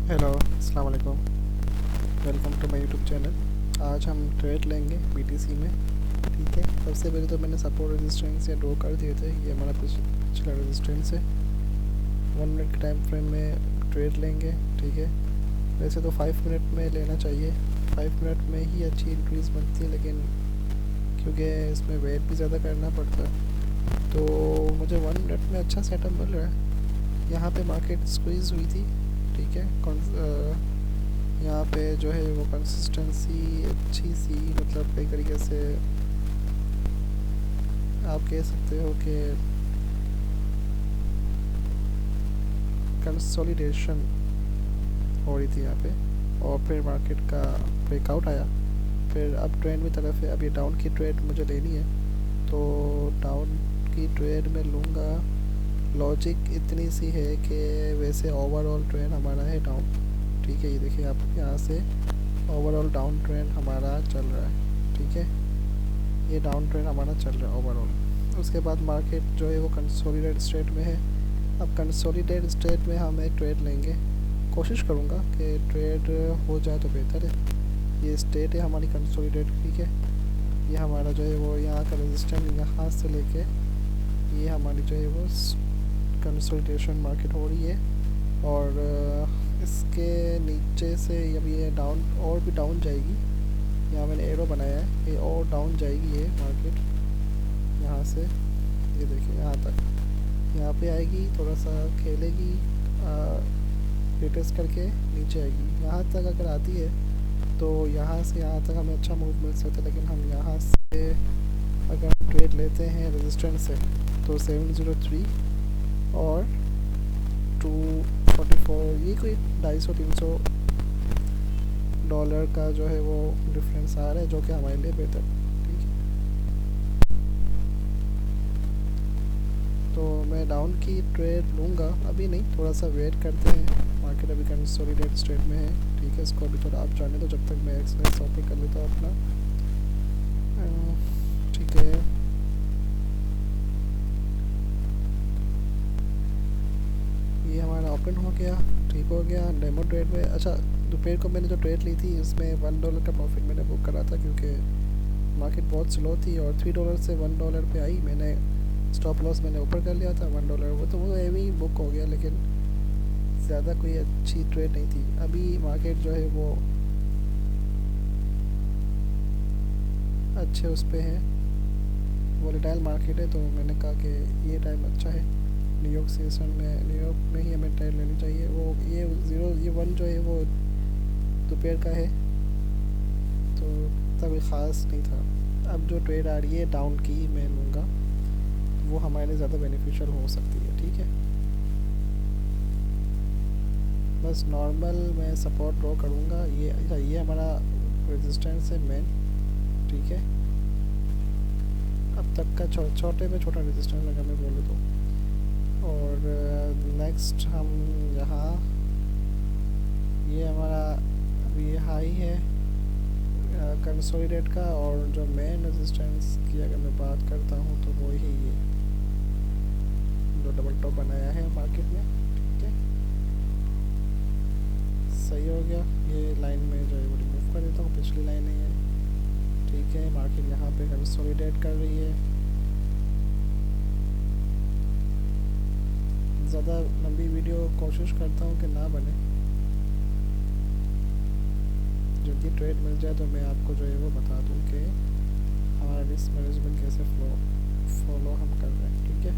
Hello, अस्सलाम वालेकुम। Welcome to my YouTube channel. आज हम ट्रेड लेंगे बीटीसी में। ठीक है, सबसे पहले तो मैंने सपोर्ट रेजिस्टेंस या ड्रॉ कर दिए थे। ये हमारा पिछला रेजिस्टेंस है। 1 मिनट के टाइम फ्रेम में ट्रेड लेंगे। ठीक है, वैसे तो 5 मिनट में लेना चाहिए। 5 मिनट में ही अच्छी इंक्रीज़ बनती है, लेकिन क्योंकि इसमें वेट भी ज़्यादा करना पड़ता है, तो मुझे 1 मिनट में अच्छा सेटअप मिल रहा है। यहाँ पे मार्केट स्क्वीज़ हुई थी। ठीक है, यहाँ पे जो है वो कंसिस्टेंसी अच्छी सी, मतलब कई तरीके से आप कह सकते हो कि कंसोलिडेशन हो रही थी यहाँ पे। और फिर मार्केट का ब्रेकआउट आया, फिर अब ट्रेंड में तरफ है। अब ये डाउन की ट्रेड मुझे लेनी है, तो डाउन की ट्रेड में लूँगा। लॉजिक इतनी सी है कि वैसे ओवरऑल ट्रेंड हमारा है डाउन। ठीक है, ये देखिए आप, यहाँ से ओवरऑल डाउन ट्रेंड हमारा चल रहा है। ठीक है, ये डाउन ट्रेंड हमारा चल रहा है ओवरऑल। उसके बाद मार्केट जो है वो कंसोलिडेट स्टेट में है। अब कंसोलिडेट स्टेट में हम एक ट्रेड लेंगे। कोशिश करूँगा कि ट्रेड हो जाए तो बेहतर है। ये स्टेट है हमारी कंसोलिडेट। ठीक है, ये हमारा जो है वो यहाँ का रेजिस्टेंस यहाँ से लेके ये हमारी जो है वो कंसोलिडेशन मार्केट हो रही है। और इसके नीचे से अब ये डाउन और भी डाउन जाएगी। यहाँ मैंने एरो बनाया है, ये और डाउन जाएगी ये मार्केट यहाँ से। ये देखिए यहाँ तक, यहाँ पे आएगी, थोड़ा सा खेलेगी, रिटेस्ट करके नीचे आएगी। यहाँ तक अगर आती है तो यहाँ से यहाँ तक हमें अच्छा मूव मिल सकता है। लेकिन हम यहाँ से अगर ट्रेड लेते हैं रेजिस्टेंस से, तो 703 और 244, ये कोई 250-300 डॉलर का जो है वो डिफरेंस आ रहा है, जो कि हमारे लिए बेहतर। ठीक है, तो मैं डाउन की ट्रेड लूँगा, अभी नहीं, थोड़ा सा वेट करते हैं। मार्केट अभी कंसोलिडेट स्टेट में है। ठीक है, इसको अभी थोड़ा आप जाने दो, जब तक मैं एक्सप्रेस ओपन कर लेता हूँ अपना। ठीक है, ये हमारा ओपन हो गया। ठीक हो गया डेमो ट्रेड में। अच्छा, दोपहर को मैंने जो ट्रेड ली थी उसमें $1 का प्रॉफिट मैंने बुक करा था, क्योंकि मार्केट बहुत स्लो थी और $3 से $1 पे आई। मैंने स्टॉप लॉस मैंने ऊपर कर लिया था $1, वो तो वो एवं ही बुक हो गया, लेकिन ज़्यादा कोई अच्छी ट्रेड नहीं थी। अभी मार्केट जो है वो अच्छे उस पर है, वोलेटाइल मार्केट है, तो मैंने कहा कि ये टाइम अच्छा है। न्यूयॉर्क सेशन में, न्यूयॉर्क में ही हमें ट्रेड लेनी चाहिए। वो ये 1 जो है वो दोपहर का है, तो तभी ख़ास नहीं था। अब जो ट्रेड आ रही है डाउन की मैं लूँगा, वो हमारे लिए ज़्यादा बेनिफिशियल हो सकती है। ठीक है, बस नॉर्मल मैं सपोर्ट ड्रॉ करूँगा। ये हमारा रेजिस्टेंस है मेन। ठीक है, अब तक का छोटे में छोटा रेजिस्टेंस लगा मैं बोलूँ तो। और नेक्स्ट हम यहाँ, ये हमारा अभी हाई है कंसोलिडेट का, और जो मेन रेजिस्टेंस की अगर मैं बात करता हूँ तो वो ही ये जो डबल टॉप बनाया है मार्केट में। ठीक है, सही हो गया। ये लाइन में जो है वो रिमूव कर देता हूँ, पिछली लाइन है ये। ठीक है, मार्केट यहाँ पे कंसोलिडेट कर रही है। ज़्यादा लंबी वीडियो कोशिश करता हूँ कि ना बने, जल्दी ट्रेड मिल जाए तो मैं आपको जो है वो बता दूँ कि हमारा रिस्क मैनेजमेंट कैसे फॉलो हम कर रहे हैं। ठीक है,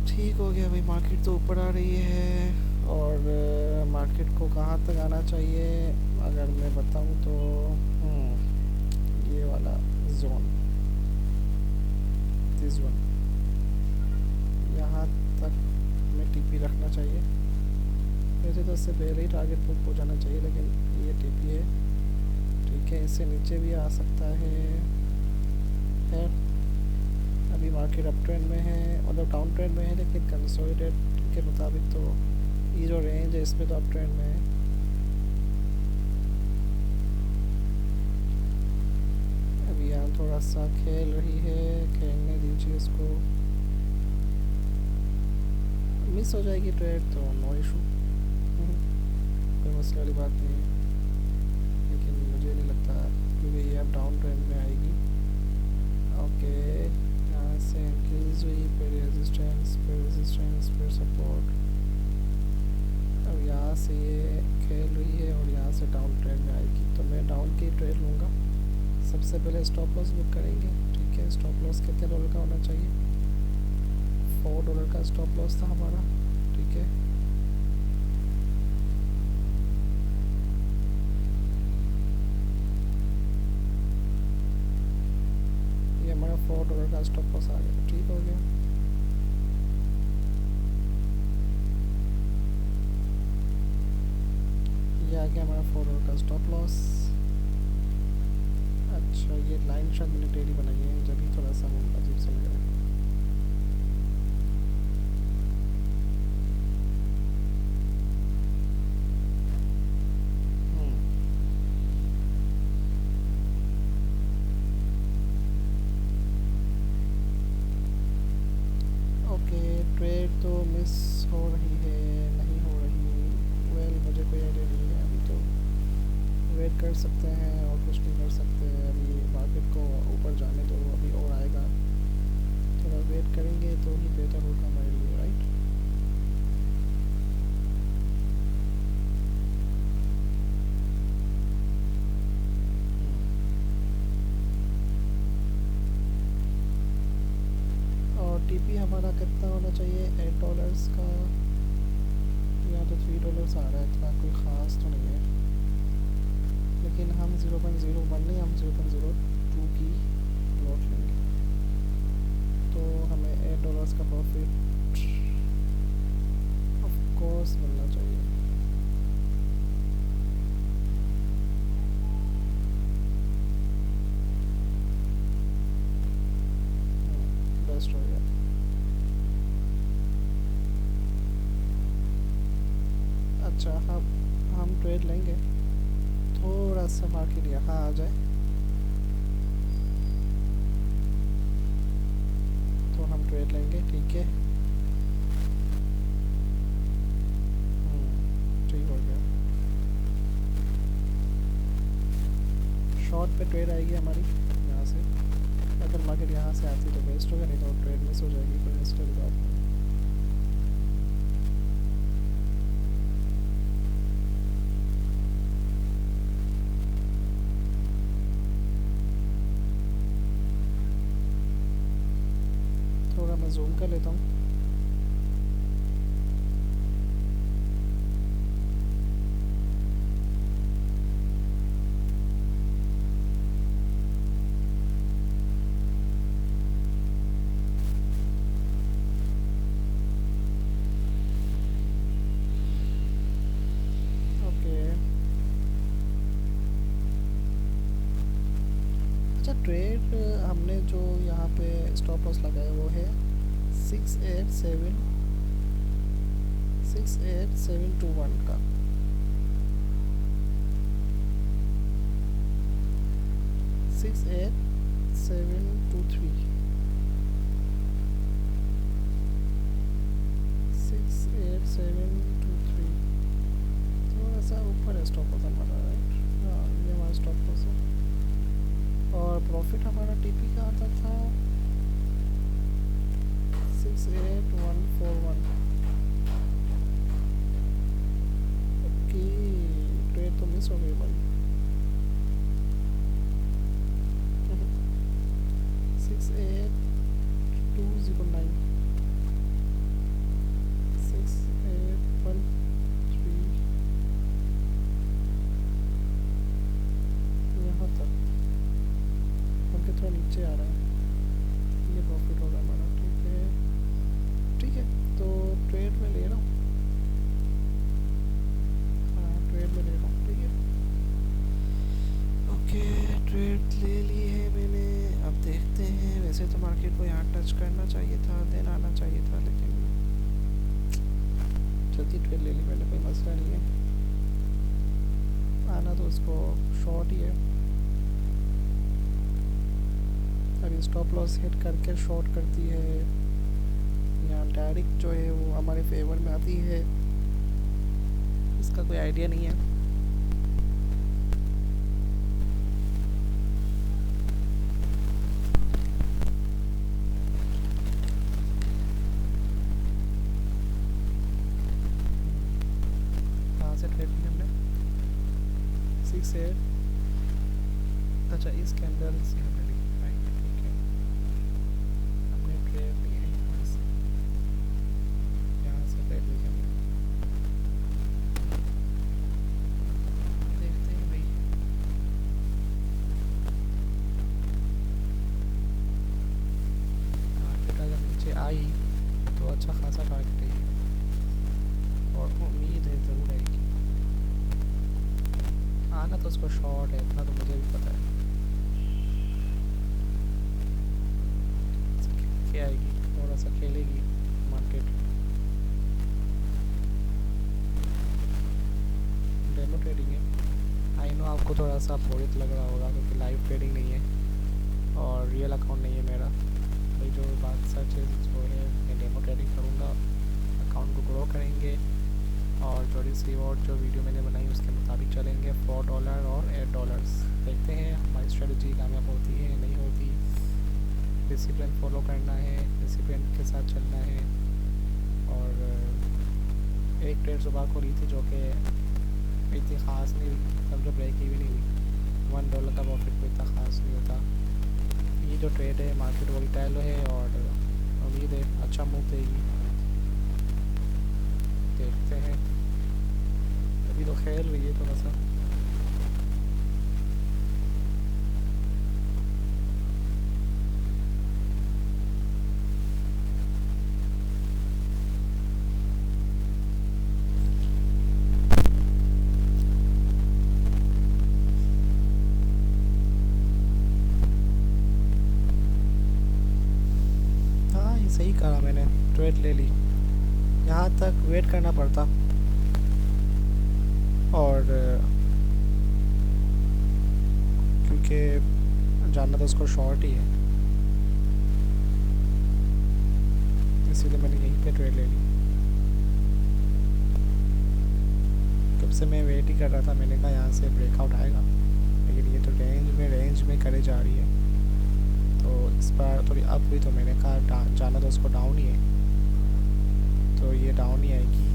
ठीक हो गया भाई। मार्केट तो ऊपर आ रही है, और मार्केट को कहाँ तक आना चाहिए अगर मैं बताऊँ तो ये वाला जोन, दिस वन, यहाँ तक में टीपी रखना चाहिए। वैसे तो इससे पहले ही टारगेट बुक हो जाना चाहिए, लेकिन ये टीपी है। ठीक है, इससे नीचे भी आ सकता है। खैर, अभी मार्केट अप ट्रेंड में है, मतलब डाउन ट्रेंड में है, लेकिन कंसोलिडेट के मुताबिक तो ये जो रेंज है इसमें तो अप ट्रेंड में है। अभी यहाँ थोड़ा सा खेल रही है, खेलने दीजिए इसको। मिस हो जाएगी ट्रेड तो नो इशू। कोई मसले वाली बात नहीं है, लेकिन मुझे नहीं लगता क्योंकि ये अब डाउन ट्रेंड में आएगी। ओके, यहाँ से इंक्रीज हुई, फिर रेजिस्टेंस, फिर सपोर्ट, अब यहाँ से ये खेल रही है और यहाँ से डाउन ट्रेंड में आएगी, तो मैं डाउन की ट्रेड लूँगा। सबसे पहले स्टॉप लॉस बुक करेंगे, ठीक है। स्टॉप लॉस कितने डॉलर का होना चाहिए? $4 का स्टॉप लॉस था हमारा, ठीक है। ये हमारा $4 का स्टॉप लॉस आ गया, ठीक हो गया। ये आ गया हमारा $4 का स्टॉप लॉस। अच्छा, ये लाइन शायद मैंने टेढ़ी बनाई है, जब ही थोड़ा सा अजीब सा लग रहा है। ओके, ट्रेड तो मिस हो रही है, नहीं हो रही, वेल मुझे कोई आइडिया नहीं है। अभी तो वेट कर सकते हैं और कुछ नहीं कर सकते। अभी मार्केट को ऊपर जाने दो, अभी और आएगा, थोड़ा वेट करेंगे तो ही बेहतर होगा हमारे लिए, राइट। और टीपी हमारा कितना होना चाहिए? $8 का, या तो $3 आ रहा है, इतना कोई ख़ास तो नहीं है, लेकिन हम 0.01 नहीं, हम 0.02 की लॉट लेंगे, तो हमें $8 का प्रॉफिट ऑफ कोर्स मिलना चाहिए। बेस्ट हो गया। अच्छा, हम ट्रेड लेंगे, थोड़ा सा मार्केट यहाँ आ जाए तो हम ट्रेड लेंगे, ठीक है। ठीक हो गया। शॉर्ट पे ट्रेड आएगी हमारी यहाँ से, अगर मार्केट यहाँ से आती तो बेस्ट होगा, नहीं तो ट्रेड मिस हो जाएगी, कोई मसले की बात नहीं। थोड़ा मैं जूम कर लेता हूँ। अच्छा, ट्रेड हमने जो यहाँ पे स्टॉप लॉस लगाया वो है 68721 का। 68723, 68723, थोड़ा सा ऊपर है स्टॉप लॉस हमारा, राइट। हाँ, ये हमारा स्टॉप लॉस है। और प्रॉफिट हमारा टीपी का आता था 68141 की। ट्रेड तो मिस हो गई भाई। 68209, 6813, यहाँ तक उनके थोड़ा नीचे आ रहा है, ये प्रॉफिट होगा हमारा, ठीक है। ठीक है, तो ट्रेड में ले रहा हूँ, हाँ ट्रेड में ले रहा हूँ, ठीक है। ओके, ट्रेड ले ली है मैंने। अब देखते हैं, वैसे तो मार्केट को यहाँ टच करना चाहिए था, देन आना चाहिए था, लेकिन जल्दी ट्रेड ले ली मैंने, कोई मसला नहीं है। आना तो उसको शॉर्ट ही है। अभी स्टॉप लॉस हिट करके शॉर्ट करती है, यहाँ डायरेक्ट जो है वो हमारे फेवर में आती है। इसका कोई आइडिया नहीं है। कहाँ से ट्रेड की हमने 6 8, अच्छा इस कैंडल से हमने ली, राइट, ठीक है। हमने ट्रेड ली है यहाँ से ट्रेड ली हमने। देखते हैं भाई, मार्केट अगर नीचे आई तो अच्छा खासा टारगेट है और उम्मीद है ज़रूर आएगी। आना तो उसको शॉर्ट है, इतना तो मुझे भी पता है। क्या आएगी, थोड़ा सा खेलेगी मार्केट। डेमो ट्रेडिंग है, आई नो आपको थोड़ा सा बोरियत लग रहा होगा क्योंकि लाइव ट्रेडिंग नहीं है और रियल अकाउंट नहीं है मेरा। भाई जो बात सच है वो है, मैं डेमो ट्रेडिंग करूँगा, अकाउंट को ग्रो करेंगे और जो रिसीवर्ड जो वीडियो मैंने बनाई उसके मुताबिक चलेंगे। $4 और $8। देखते हैं हमारी स्ट्रेटजी कामयाब होती है नहीं होती। डिसिप्लिन फॉलो करना है, डिसिप्लिन के साथ चलना है। और एक ट्रेड सुबह को ली थी जो कि इतनी ख़ास नहीं हुई, समझो ब्रेक ही भी नहीं हुई। $1 का प्रॉफिट कोई इतना ख़ास नहीं होता। ये जो ट्रेड है मार्केट वोलेटाइल है और उम्मीद है अच्छा मूव देगी, देखते हैं। अभी तो खेल रही है थोड़ा सा। हाँ ये सही कहा मैंने, ट्रेड ले ली। यहाँ तक वेट करना पड़ता और क्योंकि जानना तो उसको शॉर्ट ही है, इसीलिए मैंने यहीं पे ट्रेड ले ली। कब से मैं वेट ही कर रहा था, मैंने कहा यहाँ से ब्रेकआउट आएगा, लेकिन ये तो रेंज में करे जा रही है। तो इस बार थोड़ी अप हुई तो मैंने कहा जाना तो उसको डाउन ही है, तो ये डाउन ही आएगी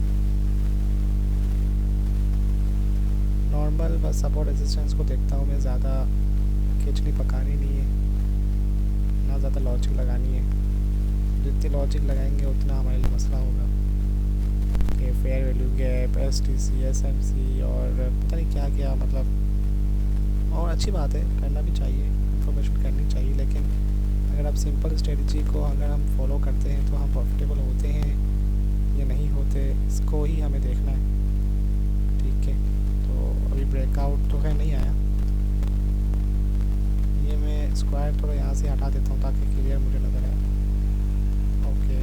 नॉर्मल। बस सपोर्ट रेजिस्टेंस को देखता हूँ मैं, ज़्यादा खिचड़ी पकानी नहीं है, ना ज़्यादा लॉजिक लगानी है। जितनी लॉजिक लगाएंगे उतना हमारे लिए मसला होगा कि fair value gap, STC, SMC और पता नहीं क्या क्या, मतलब। और अच्छी बात है, करना भी चाहिए, इन्फॉर्मेशन करनी चाहिए, लेकिन अगर आप सिंपल स्ट्रेटजी को अगर हम फॉलो करते हैं तो हम प्रॉफिटेबल होते हैं या नहीं होते, इसको ही हमें देखना है, ठीक है। तो अभी ब्रेकआउट तो है नहीं आया, ये मैं स्क्वायर थोड़ा यहाँ से हटा देता हूँ ताकि क्लियर मुझे नज़र आए। ओके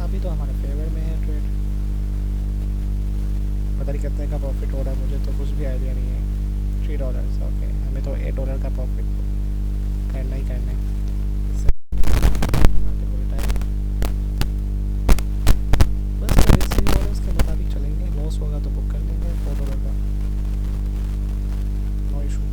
अभी तो हमारे फेवर में है ट्रेड, पता नहीं कितने का प्रॉफिट हो रहा है, मुझे तो कुछ भी आइडिया नहीं है। $3। ओके, हमें तो $8 का प्रॉफिट करना ही करना है। बस उसके मुताबिक चलेंगे, लॉस होगा तो बुक कर लेंगे $4 का, नो इशू।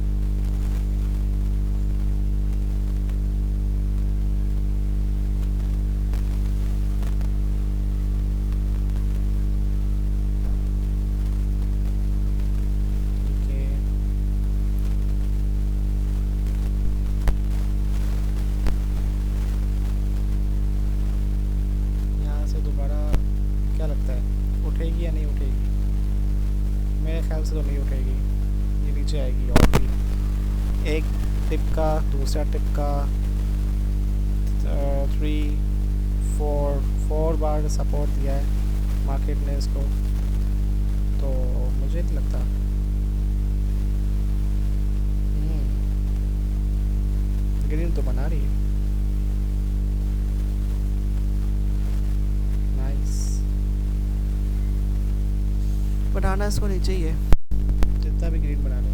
उठेगी या नहीं उठेगी, मेरे ख्याल से तो नहीं उठेगी, ये नीचे आएगी। और भी एक टिप का, दूसरा टिप का, 3 4 बार सपोर्ट दिया है मार्केट ने इसको, तो मुझे नहीं लगता। ग्रीन तो बना रही है, बनाना इसको नीचे ही है, जितना भी ग्रीन बना लो।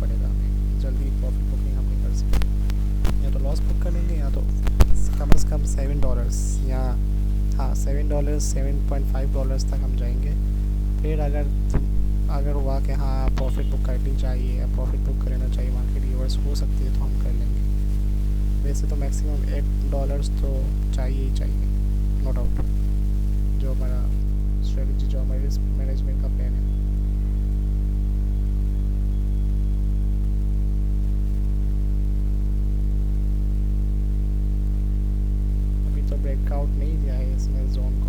पड़ेगा हमें, जल्दी प्रॉफिट बुकिंग हम नहीं कर सकते। या तो लॉस बुक करेंगे या तो कम से कम $7 या हाँ $7 तक हम जाएंगे। फिर अगर हुआ कि हाँ प्रॉफिट बुक करनी चाहिए या प्रॉफिट बुक कर लेना चाहिए, मार्केट रिवर्स हो सकती है तो हम कर लेंगे। वैसे तो मैक्सिमम $8 तो चाहिए ही चाहिए, नो डाउट। जो हमारा स्ट्रेटजी, जो हमारे रिस्क मैनेजमेंट का प्लान है। अभी तो ब्रेकआउट नहीं दिया है इसमें जोन को।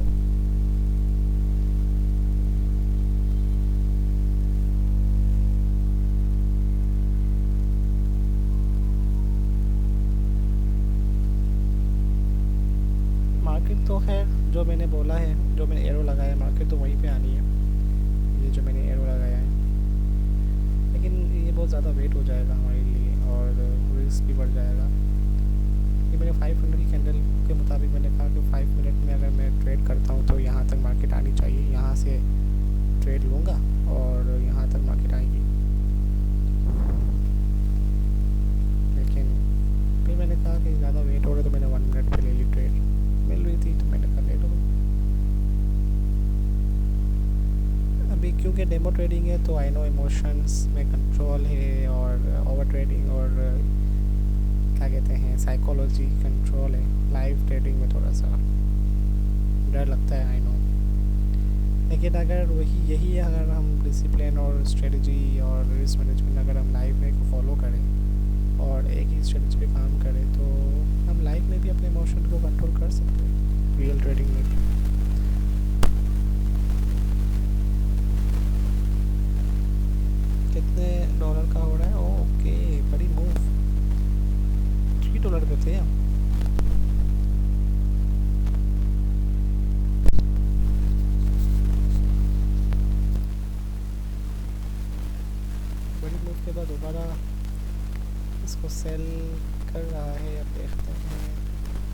मार्केट तो खैर जो मैंने बोला है, जो मैंने एरो लगाया है, मार्केट तो वहीं पे आनी है, ये जो मैंने एरो लगाया है। लेकिन ये बहुत ज़्यादा वेट हो जाएगा हमारे लिए और रिस्क भी बढ़ जाएगा। ये मैंने 500 की कैंडल के मुताबिक मैंने कहा कि 5 मिनट में अगर मैं ट्रेड करता हूँ तो यहाँ तक मार्केट आनी चाहिए, यहाँ से ट्रेड लूँगा और यहाँ तक मार्केट आएगी। लेकिन फिर मैंने कहा कि ज़्यादा वेट हो रहा है तो मैंने 1 मिनट पे ले ली ट्रेड, मिल रही थी तो मैंने कहा ले लो। अभी क्योंकि डेमो ट्रेडिंग है तो आई नो इमोशंस में कंट्रोल है और ओवर ट्रेडिंग और क्या कहते हैं साइकोलॉजी कंट्रोल है। लाइव ट्रेडिंग में थोड़ा सा डर लगता है, आई नो। लेकिन अगर यही अगर हम डिसिप्लिन और स्ट्रेटजी और रिस्क मैनेजमेंट अगर हम लाइफ में को फॉलो करें और एक ही स्ट्रेटजी पे काम करें तो हम लाइफ में भी अपने इमोशन को कंट्रोल कर सकते हैं, रियल ट्रेडिंग में भी। कितने डॉलर का हो रहा है? ओके, बड़ी मूव। $3 पे थे हम। बड़ी मूव के बाद दोबारा इसको सेल कर रहा है, अब देखते हैं।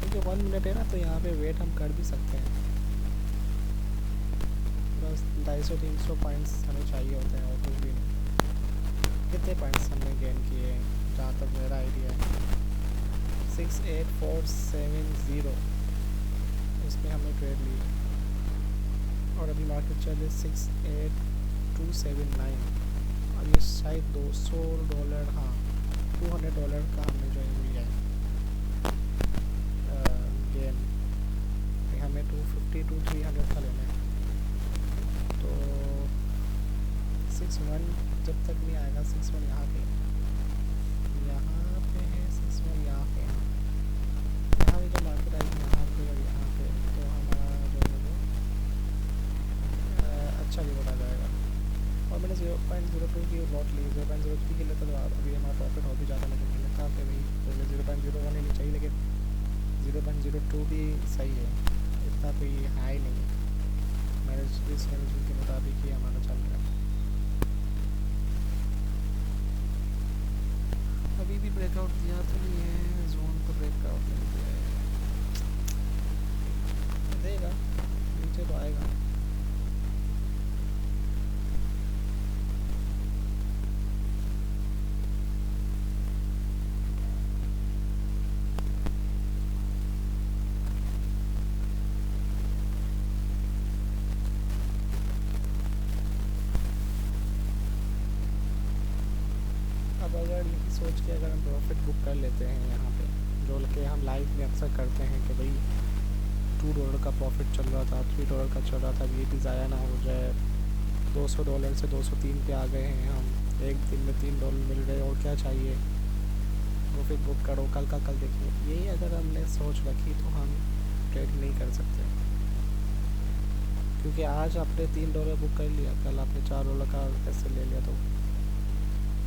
क्योंकि 1 मिनट है ना तो यहाँ पे वेट हम कर भी सकते हैं। बस 250-300 पॉइंट्स हमें चाहिए होते हैं और कुछ भी नहीं। कितने पॉइंट्स हमने गेन किए हैं जहाँ तक मेरा आइडिया है? 68470 इसमें हमने ट्रेड ली और अभी मार्केट चल रही 68279। और ये शायद $200, हाँ $200 का हमने जो लिया है गेन। हमें 250-300 का लेना है तो 61 जब तक नहीं आएगा। 61 यहाँ पे है, 61 यहाँ पे है। यहाँ भी जो मार्केट आएगी यहाँ पे और यहाँ पे तो हमारा जो है वो अच्छा रिवॉर्ड आ जाएगा। और मैंने 0.02 की लॉट ली, 0.03 के लिए तो अभी हमारा प्रॉफिट हो भी जाता, लेकिन मैंने कहा कि भाई पहले 0.01 लेनी चाहिए, लेकिन 0.02 भी सही है, इतना कोई हाई नहीं है। रिस्क मैनेजमेंट के मुताबिक ही हमारा चल रहा है। अभी भी ब्रेकआउट दिया तो नहीं है, जोन को ब्रेकआउट नहीं दिया है, देगा नीचे तो आएगा। अब अगर यही सोच के अगर हम प्रॉफिट बुक कर लेते हैं यहाँ पे, जो कि हम लाइव में अक्सर करते हैं कि भाई $2 का प्रॉफिट चल रहा था, $3 का चल रहा था, ये भी ज़ाया ना हो जाए। $200 से 203 पे आ गए हैं हम, एक दिन में $3 मिल रहे और क्या चाहिए। प्रॉफिट बुक करो, कल का कल देखिए। यही अगर हमने सोच रखी तो हम ट्रेड नहीं कर सकते, क्योंकि आज आपने $3 बुक कर लिया, कल आपने $4 का पैसे ले लिया तो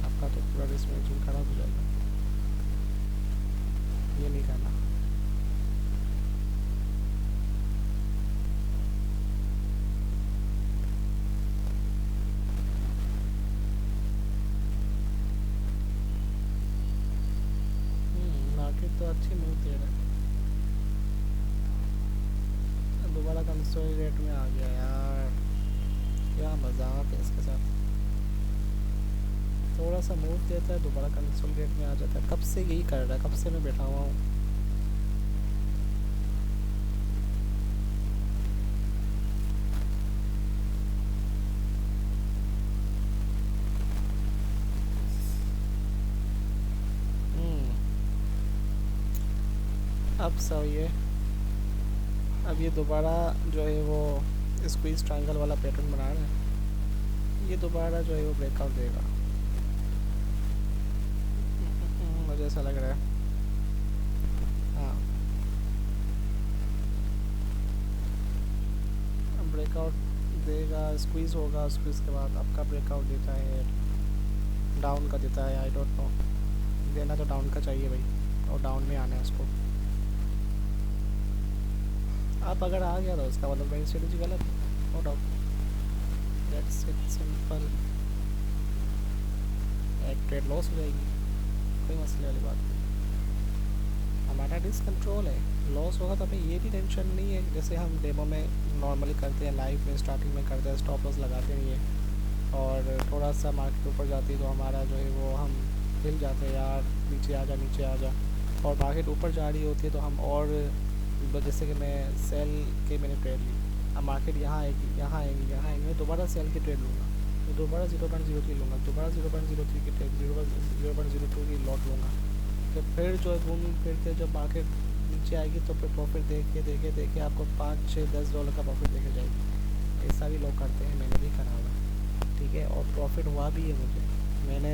आपका तो पूरा रिस्क मैनेजमेंट खराब हो जाएगा। ये नहीं करना। मार्केट तो अच्छी मूव दे रहा है, दोबारा कंसोलिडेट में आ गया यार, क्या मजाक है इसके साथ। थोड़ा सा मूव देता है दोबारा कंसोलिडेट में आ जाता है। कब से यही कर रहा है, कब से मैं बैठा हुआ हूँ। अब सही है। अब ये दोबारा जो है वो स्क्वीज ट्रायंगल वाला पैटर्न बना रहा है, ये दोबारा जो है वो ब्रेकआउट देगा। मुझे ऐसा लग रहा है। हाँ, ब्रेकआउट देगा, स्क्वीज़ होगा, स्क्वीज़ के बाद आपका ब्रेकआउट देता है, डाउन का देता है। आई डोंट नो, देना तो डाउन का चाहिए भाई, और डाउन में आना है उसको। आप अगर आ गया तो उसका मतलब मेरी स्ट्रेटजी गलत है, no doubt. That's it, simple. एक ट्रेड लॉस हो जाएगी, कोई मसले वाली बात नहीं। हमारा डिस्क कंट्रोल है, लॉस होगा तो हमें ये भी टेंशन नहीं है। जैसे हम डेमो में नॉर्मली करते हैं, लाइव में स्टार्टिंग में करते हैं, स्टॉप लॉस लगाते नहीं है, और थोड़ा सा मार्केट ऊपर जाती है तो हमारा जो है वो हम हिल जाते हैं, यार नीचे आ जा, नीचे आ जा। और मार्केट ऊपर जा रही होती है तो हम और जैसे कि मैं सेल के मैंने ट्रेड ली, अब मार्केट यहाँ आएगी, यहाँ आएगी, यहाँ आएगी, मैं दोबारा सेल की ट्रेड लूँगा, तो दोबारा 0.03 लूँगा, दोबारा 0.03 की ट्रेड, 0.02 की लॉट लूँगा। तो फिर जो है घूम फिर के जब मार्केट नीचे आएगी तो फिर प्रॉफिट देखे देखे देखे आपको 5, 6, $10 का प्रॉफिट देके जाएगी। ऐसा भी लोग करते हैं, मैंने भी करा हुआ, ठीक है, और प्रॉफिट हुआ भी है मुझे। मैंने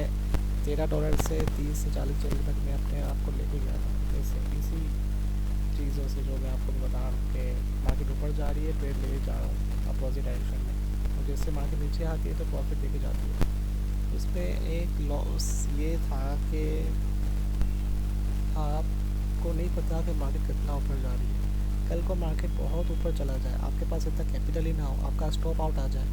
$13 से 30 से $40 तक मैं अपने आप को लेके गया था, ऐसे इसी चीज़ों से जो मैं आपको बता रहा हूँ कि मार्केट ऊपर जा रही है, ट्रेड ले जा रहा हूँ अपोजिट डायरेक्शन में, और जैसे मार्केट नीचे आती है तो प्रॉफिट देके जाती है। उसमें एक लॉस ये था कि आपको नहीं पता कि मार्केट कितना ऊपर जा रही है। कल को मार्केट बहुत ऊपर चला जाए, आपके पास इतना कैपिटल ही ना हो, आपका स्टॉप आउट आ जाए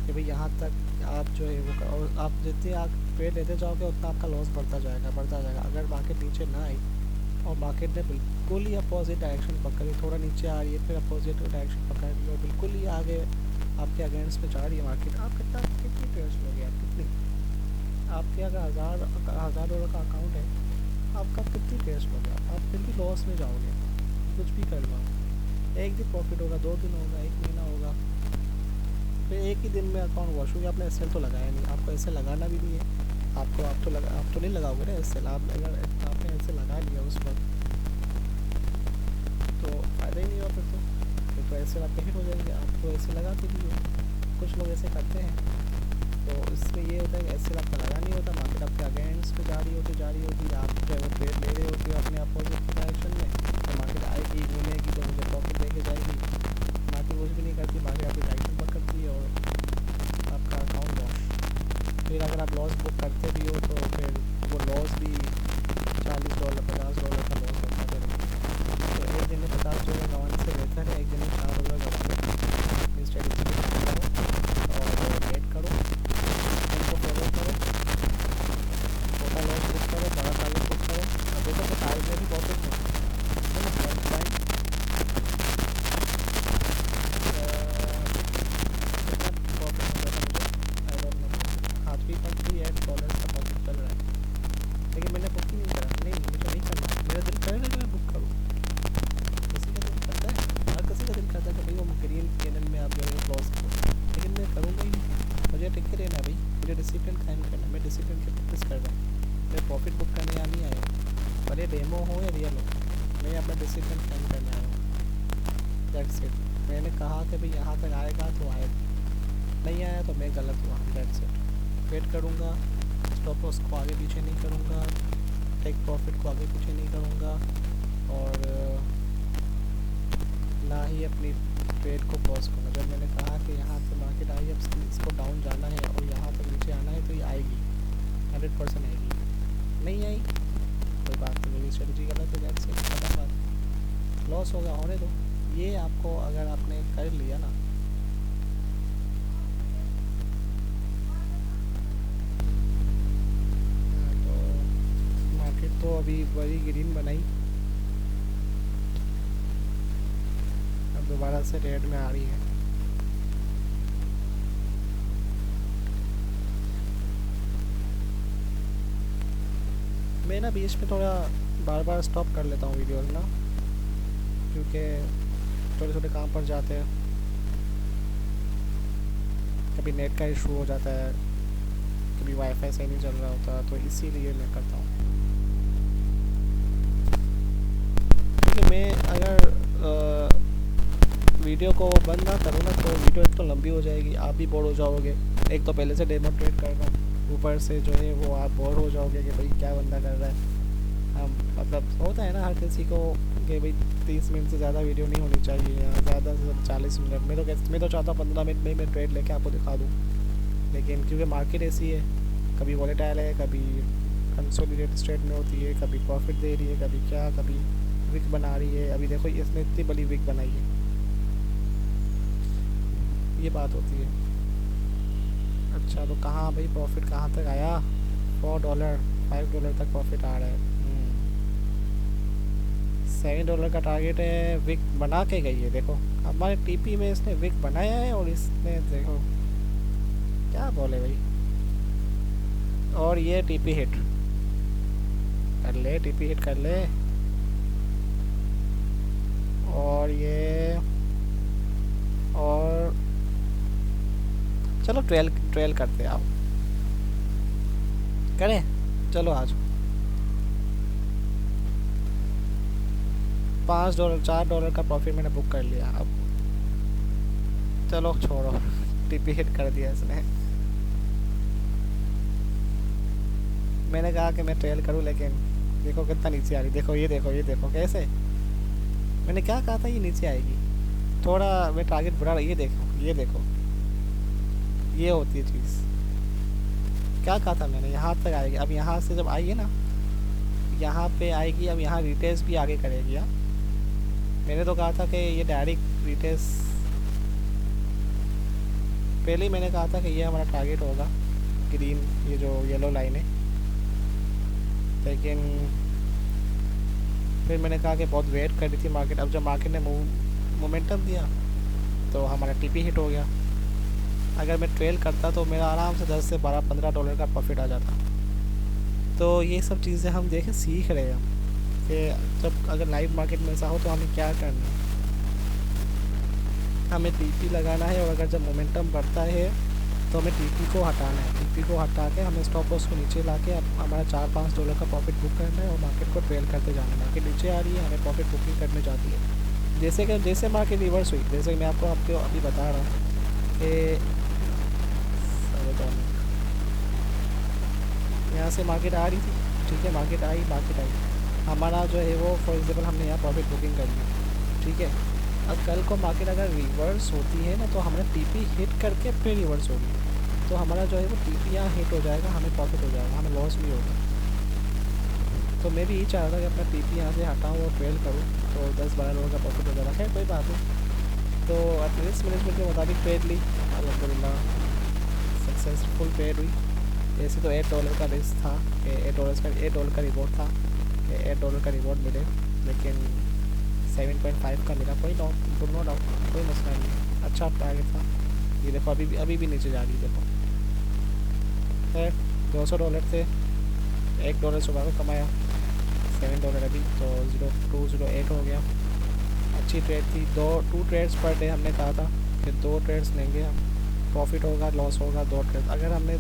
कि भाई यहाँ तक आप जो है वो और आप जितनी आप ट्रेड लेते जाओगे उतना आपका लॉस बढ़ता जाएगा, बढ़ता जाएगा। अगर मार्केट नीचे ना आई और मार्केट ने बिल्कुल ही अपोजिट डायरेक्शन पकड़ ली, थोड़ा नीचे आ रही है फिर अपोजिट डायरेक्शन पकड़ ली और बिल्कुल ही आगे आपके अगेंस्ट में जा रही है मार्केट, आप कितनी ट्रेड्स लोगे, आप कितनी, आपके अगर $1000 का अकाउंट है, आपका कितनी ट्रेड्स लोगे, आप फिर भी लॉस में जाओगे। कुछ भी कर लो, एक दिन प्रॉफिट होगा, 2 दिन होगा, 1 महीना होगा, फिर एक ही दिन में अकाउंट वॉश हो गया। आपने एस तो लगाया नहीं, आपको ऐसे लगाना भी नहीं है, आप तो नहीं लगाओगे ना एस। आप अगर आपने ऐसे लगा लिया उस वक्त तो फ़ायदा ही नहीं हुआ, फिर तो ऐसे आप कहीं हो जाएंगे। आप तो ऐसे लगाते भी हो, कुछ लोग ऐसे करते हैं, तो इसमें ये होता है कि ऐसे आपका लगा नहीं होता, मार्केट आपके अगेंस्ट में जा रही होती, आप जो है वो ट्रेड ले रहे होते हो अपने अपोजिट डायरेक्शन में, तो मार्केट आएगी, घूमेगी तो मुझे प्रॉफिट देके जाएगी। मार्केट कुछ भी नहीं करती, मार्केट आपकी डायरेक्शन पकड़ती है और आपका अकाउंट लॉस। फिर अगर आप लॉस बुक करते भी हो तो फिर वो लॉस भी $40, $50 का लॉस होता है। तो एक दिन में $50 गंवाने से बेहतर है एक दिन में $4 गंवा लो। अपनी स्ट्रेटेजी पे काम करो और वेट करो, उनको फॉलो करो, छोटा लॉस बुक करो, बड़ा टारगेट बुक करो। अब देखो तो टारगेट में भी प्रॉफिट है ना, वन टाइम कितना प्रॉफिट हो जाता मुझे आई डोंट नो। हाँ, $3.38 का प्रॉफिट चल रहा है, लेकिन मैंने बुक ही नहीं करा। नहीं, मुझे नहीं करना, मेरा दिल करेगा कि मैं बुक करूँ, किसी का दिल करता है, हर किसी का दिल करता है कि भाई वो ग्रीन कैनल में आप जो है क्लोज करो, लेकिन मैं करूँगा ही नहीं। मुझे टिके रहना है भाई, मुझे डिसिप्लिन कायम करना है, मैं डिसिप्लिन की प्रैक्टिस कर रहा हूँ। मैं प्रॉफिट बुक करने यहाँ नहीं आया हूँ, भले डेमो हो या रियल हो, मैं अपना डिसिप्लिन कायम करने आया हूँ। That's it. मैंने कहा कि भाई यहाँ तक आएगा तो आएगा, नहीं आया तो मैं गलत हुआ, दैट्स इट। वेट करूँगा, स्टॉप लॉस को आगे पीछे नहीं करूँगा, टेक प्रॉफिट को आगे पीछे नहीं करूँगा, और ना ही अपनी ट्रेड को पॉज करूँगा। जब मैंने कहा कि यहाँ से मार्केट आई, अब इसको डाउन जाना है और यहाँ तक नीचे आना है तो ये आएगी, 100% आएगी। नहीं आई कोई बात नहीं, मेरी स्ट्रेटजी गलत है, दैट्स इट, खत्म बात। लॉस होगा, होने दो। ये आपको अगर आपने कर लिया ना, तो अभी बड़ी ग्रीन बनाई, अब दोबारा से रेड में आ रही है। मैं ना बीच में थोड़ा बार बार स्टॉप कर लेता हूँ वीडियोस ना, क्योंकि छोटे छोटे काम पर जाते हैं, कभी नेट का इशू हो जाता है, कभी वाईफाई सही नहीं चल रहा होता, तो इसीलिए मैं करता हूँ। क्योंकि मैं अगर वीडियो को बंद ना करूँ ना तो वीडियो एक तो लंबी हो जाएगी, आप भी बोर हो जाओगे, एक तो पहले से डेमोन्स्ट्रेट कर रहा हूँ, ऊपर से जो है वो आप बोर हो जाओगे कि भाई क्या बंदा कर रहा है। हम मतलब होता है ना हर किसी को कि भाई 30 मिनट से ज़्यादा वीडियो नहीं होनी चाहिए, या ज़्यादा से 40 मिनट। मैं तो चाहता हूँ 15 मिनट में मैं ट्रेड लेके आपको दिखा दूँ, लेकिन क्योंकि मार्केट ऐसी है, कभी वॉलेटाइल है, कभी कंसोलिडेटेड स्टेट में होती है, कभी प्रॉफिट दे रही है, कभी क्या, कभी विक बना रही है। अभी देखो इसने इतनी बड़ी विक बनाई है, ये बात होती है। अच्छा तो कहाँ भाई प्रॉफिट कहाँ तक आया? $4 $5 तक प्रॉफिट आ रहा है। $7 का टारगेट है, विक बना के गई है। देखो हमारे टीपी में इसने विक बनाया है और इसने देखो क्या बोले भाई। और ये टीपी हिट कर ले, टीपी हिट कर ले। और ये और चलो 12 करते आओ, करें चलो आज। $5 $4 का प्रॉफिट मैंने बुक कर लिया। अब चलो छोड़ो, टीपी हिट कर दिया इसने। मैंने कहा कि मैं ट्रेल करूं, लेकिन देखो कितना नीचे आ रही। देखो ये देखो, ये देखो कैसे, मैंने क्या कहा था ये नीचे आएगी। थोड़ा मैं टारगेट बढ़ा रहा, ये देखो, ये देखो, ये होती है चीज़। क्या कहा था मैंने, यहाँ तक आएगी। अब यहाँ से जब आएगी ना, यहाँ पे आएगी, अब यहाँ रिटेस भी आगे करेगी। हाँ मैंने तो कहा था कि ये डायरेक्ट रिटेस, पहले ही मैंने कहा था कि ये हमारा टारगेट होगा, ग्रीन ये जो येलो लाइन है। लेकिन फिर मैंने कहा कि बहुत वेट कर रही थी मार्केट। अब जब मार्केट ने मोमेंटम दिया तो हमारा टीपी हिट हो गया। अगर मैं ट्रेल करता तो मेरा आराम से 10 से 12 $15 का प्रॉफिट आ जाता। तो ये सब चीज़ें हम देखें, सीख रहे हैं कि जब अगर लाइव मार्केट में ऐसा हो तो हमें क्या करना है। हमें टीपी लगाना है, और अगर जब मोमेंटम बढ़ता है तो हमें टीपी को हटाना है। टीपी को हटा के हमें स्टॉप लॉस को नीचे ला के हमारा $4-5 का प्रॉफिट बुक करना है, और मार्केट को ट्रेल करते जाना है। मार्केट नीचे आ रही है, हमें प्रॉफिट बुकिंग करने जाती है। जैसे मार्केट रिवर्स हुई, जैसे मैं आपको अभी बता रहा हूँ कि यहाँ से मार्केट आ रही थी, ठीक है, मार्केट आई, हमारा जो है वो फॉर एग्जाम्पल हमने यहाँ प्रॉफिट बुकिंग कर ली, ठीक है। अब कल को मार्केट अगर रिवर्स होती है ना तो हमारा टीपी हिट करके फिर रिवर्स होगी, तो हमारा जो है वो टीपी यहाँ हिट हो जाएगा, हमें प्रॉफिट हो जाएगा, हमें लॉस भी होगा। तो मैं भी यही चाह रहा था कि अपना टीपी यहाँ से हटाऊँ और ट्रेल करूँ, तो $10-12 का प्रॉफिट हो जाएगा। खैर कोई बात नहीं। तो रिस्क मैनेजमेंट के मुताबिक ट्रेड ली, अल्हम्दुलिल्लाह सक्सेसफुल ट्रेड हुई। वैसे तो $8 का रिस्क था कि $8 का रिवॉर्ड था कि $8 का रिवॉर्ड मिले, लेकिन 7.5 का मिला। कोई नो डाउट, कोई मसला नहीं, अच्छा टारगेट था। ये देखो अभी भी नीचे जा रही है। देखो खैर $200 थे, $1 सुबह को कमाया, $7 अभी, तो 0208 हो गया। अच्छी ट्रेड थी। 2 ट्रेड्स पर डे हमने कहा था कि 2 ट्रेड्स लेंगे हम, प्रॉफिट होगा लॉस होगा 2 ट्रेड। अगर हमने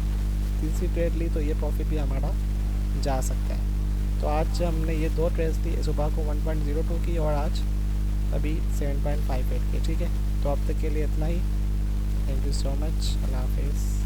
तीसरी ट्रेड ली तो ये प्रॉफिट भी हमारा जा सकता है। तो आज हमने ये 2 ट्रेड्स ली, सुबह को 1.02 की और आज अभी 7.58 की, ठीक है। तो अब तक के लिए इतना ही। थैंक यू सो मच, अल्लाह हाफिज़।